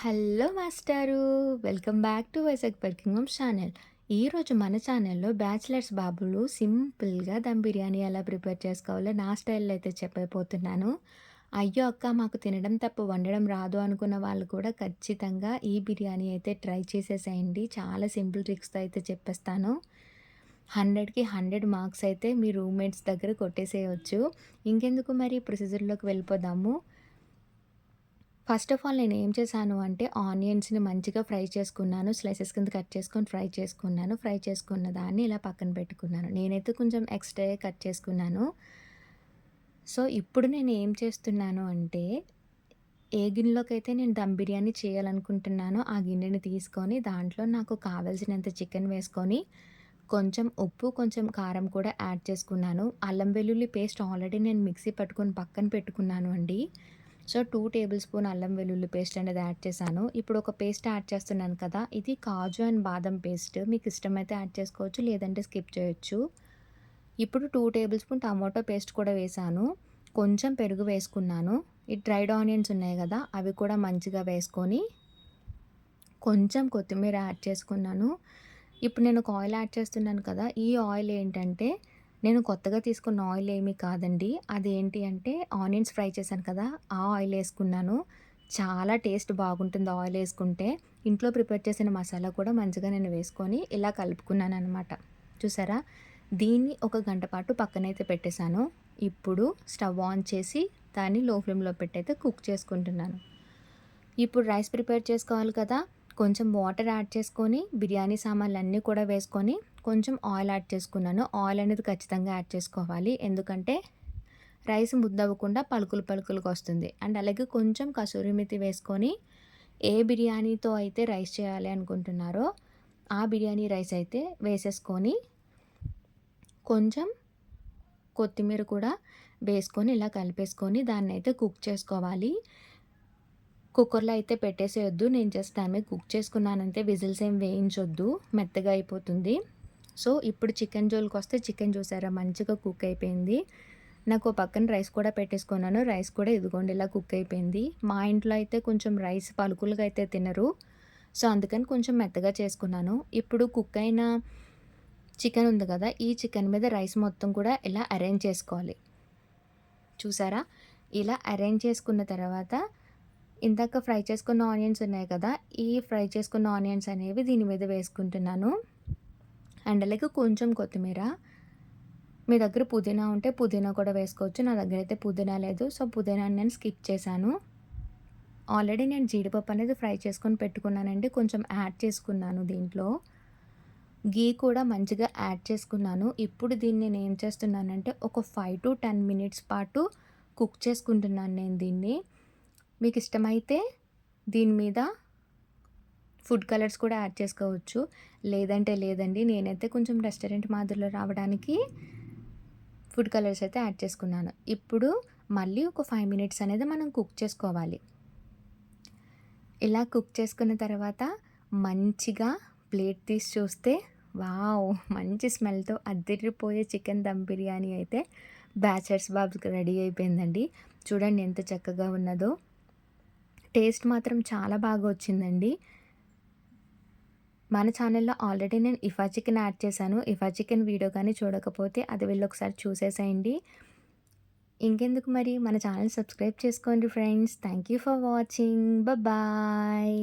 Hello మాస్టారు. Welcome back to Vizag working mumps channel. ఈరోజు మన ఛానల్‌లో బ్యాచిలర్స్ బాబులు సింపుల్‌గా దమ్ బిర్యానీ ఎలా ప్రిపేర్ చేసుకోవాలో నా స్టైల్‌లో అయితే చెప్పబోతున్నాను. అయ్యో అక్క! మాకు తినడం తప్ప వండడం రాదు అనుకున్న వాళ్ళు కూడా ఖచ్చితంగా ఈ బిర్యానీ అయితే ట్రై చేసేసేయండి. చాలా సింపుల్ ట్రిక్స్‌తో అయితే చెప్పేస్తాను. 100కి 100 మార్క్స్ అయితే మీ రూమ్‌మేట్స్ దగ్గర కొట్టేసేయొచ్చు. ఇంకెందుకు మరి ప్రొసీజర్‌లోకి వెళ్ళిపోదాము. ఫస్ట్ ఆఫ్ ఆల్ నేనేం చేశాను అంటే ఆనియన్స్‌ని మంచిగా ఫ్రై చేసుకున్నాను. స్లైసెస్ కింద కట్ చేసుకొని ఫ్రై చేసుకున్నాను. ఫ్రై చేసుకున్న దాన్ని ఇలా పక్కన పెట్టుకున్నాను. నేనైతే కొంచెం ఎక్స్ట్రాయే కట్ చేసుకున్నాను. సో, ఇప్పుడు నేనేం చేస్తున్నాను అంటే, ఏ గిన్నెలోకైతే నేను దమ్ బిర్యానీ చేయాలనుకుంటున్నానో ఆ గిన్నెని తీసుకొని దాంట్లో నాకు కావాల్సినంత చికెన్ వేసుకొని, కొంచెం ఉప్పు, కొంచెం కారం కూడా యాడ్ చేసుకున్నాను. అల్లం వెల్లుల్లి పేస్ట్ ఆల్రెడీ నేను మిక్సీ పట్టుకొని పక్కన పెట్టుకున్నాను అండి. సో, 2 టేబుల్ స్పూన్ అల్లం వెల్లుల్లి పేస్ట్ అనేది యాడ్ చేశాను. ఇప్పుడు ఒక పేస్ట్ యాడ్ చేస్తున్నాను కదా! ఇది కాజు అండ్ బాదం పేస్ట్. మీకు ఇష్టమైతే యాడ్ చేసుకోవచ్చు. లేదంటే స్కిప్ చేయొచ్చు. ఇప్పుడు 2 టేబుల్ స్పూన్ టమాటో పేస్ట్ కూడా వేశాను. కొంచెం పెరుగు వేసుకున్నాను. ఈ డ్రైడ్ ఆనియన్స్ ఉన్నాయి గదా! అవి కూడా మంచిగా వేసుకొని, కొంచెం కొత్తిమీర యాడ్ చేసుకున్నాను. ఇప్పుడు నేను ఒక ఆయిల్ యాడ్ చేస్తున్నాను కదా! ఈ ఆయిల్ ఏంటంటే, నేను కొత్తగా తీసుకున్న ఆయిల్ ఏమీ కాదండి. అదేంటి అంటే ఆనియన్స్ ఫ్రై చేశాను కదా! ఆ ఆయిల్ ఏసుకున్నాను. చాలా టేస్ట్ బాగుంటుంది ఆయిల్ ఏసుకుంటే. ఇంట్లో ప్రిపేర్ చేసిన మసాలా కూడా మంచిగా నేను వేసుకొని ఇలా కలుపుకున్నాననమాట. చూసారా? దీన్ని ఒక గంట పాటు పక్కనైతే పెట్టేశాను. ఇప్పుడు స్టవ్ ఆన్ చేసి దాన్ని లో ఫ్లేమ్‌లో పెట్టయితే కుక్ చేసుకుంటున్నాను. ఇప్పుడు రైస్ ప్రిపేర్ చేసుకోవాలి కదా! కొంచెం వాటర్ యాడ్ చేసుకొని, బిర్యానీ సామాన్లన్నీ కూడా వేసుకొని, కొంచెం ఆయిల్ యాడ్ చేసుకున్నాను. ఆయిల్ అనేది ఖచ్చితంగా యాడ్ చేసుకోవాలి. ఎందుకంటే, రైస్ ముద్దవ్వకుండా పలుకులు పలుకులుగా వస్తుంది. అండ్ అలాగే కొంచెం కసూరి మేతి వేసుకొని, ఏ బిర్యానీతో అయితే రైస్ చేయాలి అనుకుంటున్నారో, ఆ బిర్యానీ రైస్ అయితే వేసేసుకొని, కొంచెం కొత్తిమీర కూడా వేసుకొని, ఇలా కలిపేసుకొని దాన్నయితే కుక్ చేసుకోవాలి. కుక్కర్‌లో అయితే పెట్టేసేయొద్దు. నేను జస్ట్ దాని మీద కుక్ చేసుకున్నానంతే. విజిల్స్ ఏం వేయించొద్దు. మెత్తగా అయిపోతుంది. సో, ఇప్పుడు చికెన్ జోలికొస్తే చికెన్ చూసారా మంచిగా కుక్ అయిపోయింది. నాకు ఓ పక్కన రైస్ కూడా పెట్టేసుకున్నాను. రైస్ కూడా ఇదిగోండి ఇలా కుక్ అయిపోయింది. మా ఇంట్లో అయితే కొంచెం రైస్ పలుకులుగా అయితే తినరు. సో, అందుకని కొంచెం మెత్తగా చేసుకున్నాను. ఇప్పుడు కుక్ అయిన చికెన్ ఉంది కదా! ఈ చికెన్ మీద రైస్ మొత్తం కూడా ఇలా అరేంజ్ చేసుకోవాలి. చూసారా? ఇలా అరేంజ్ చేసుకున్న తర్వాత ఇందాక ఫ్రై చేసుకున్న ఆనియన్స్ ఉన్నాయి కదా! ఈ ఫ్రై చేసుకున్న ఆనియన్స్ అనేవి దీని మీద వేసుకుంటున్నాను. అండ్ అలాగే కొంచెం కొత్తిమీర. మీ దగ్గర పుదీనా ఉంటే పుదీనా కూడా వేసుకోవచ్చు. నా దగ్గర అయితే పుదీనా లేదు. సో, పుదీనాని నేను స్కిప్ చేశాను. ఆల్రెడీ నేను జీడిపప్పు అనేది ఫ్రై చేసుకొని పెట్టుకున్నానండి. కొంచెం యాడ్ చేసుకున్నాను దీంట్లో. ఘీ కూడా మంచిగా యాడ్ చేసుకున్నాను. ఇప్పుడు దీన్ని నేనేం చేస్తున్నానంటే ఒక 5-10 మినిట్స్ పాటు కుక్ చేసుకుంటున్నాను నేను దీన్ని. మీకిష్టమైతే దీని మీద ఫుడ్ కలర్స్ కూడా యాడ్ చేసుకోవచ్చు. లేదంటే లేదండి. నేనైతే కొంచెం రెస్టారెంట్ మాదిరిలో రావడానికి ఫుడ్ కలర్స్ అయితే యాడ్ చేసుకున్నాను. ఇప్పుడు మళ్ళీ ఒక 5 మినిట్స్ అనేది మనం కుక్ చేసుకోవాలి. ఇలా కుక్ చేసుకున్న తర్వాత మంచిగా ప్లేట్ తీసి చూస్తే వావ్! మంచి స్మెల్‌తో అద్దిరిపోయే చికెన్ దమ్ బిర్యానీ అయితే బ్యాచలర్స్ బాబుకి రెడీ అయిపోయిందండి. చూడండి ఎంత చక్కగా ఉన్నదో. టేస్ట్ మాత్రం చాలా బాగా వచ్చిందండి. మన ఛానల్‌లో ఆల్రెడీ నేను ఇఫా చికెన్ యాడ్ చేశాను. ఇఫా చికెన్ వీడియో కానీ చూడకపోతే అది వెళ్లి ఒకసారి చూసేసేయండి. ఇంకెందుకు మరి మన ఛానల్ సబ్స్క్రైబ్ చేసుకోండి friends. Thank you for watching. Bye.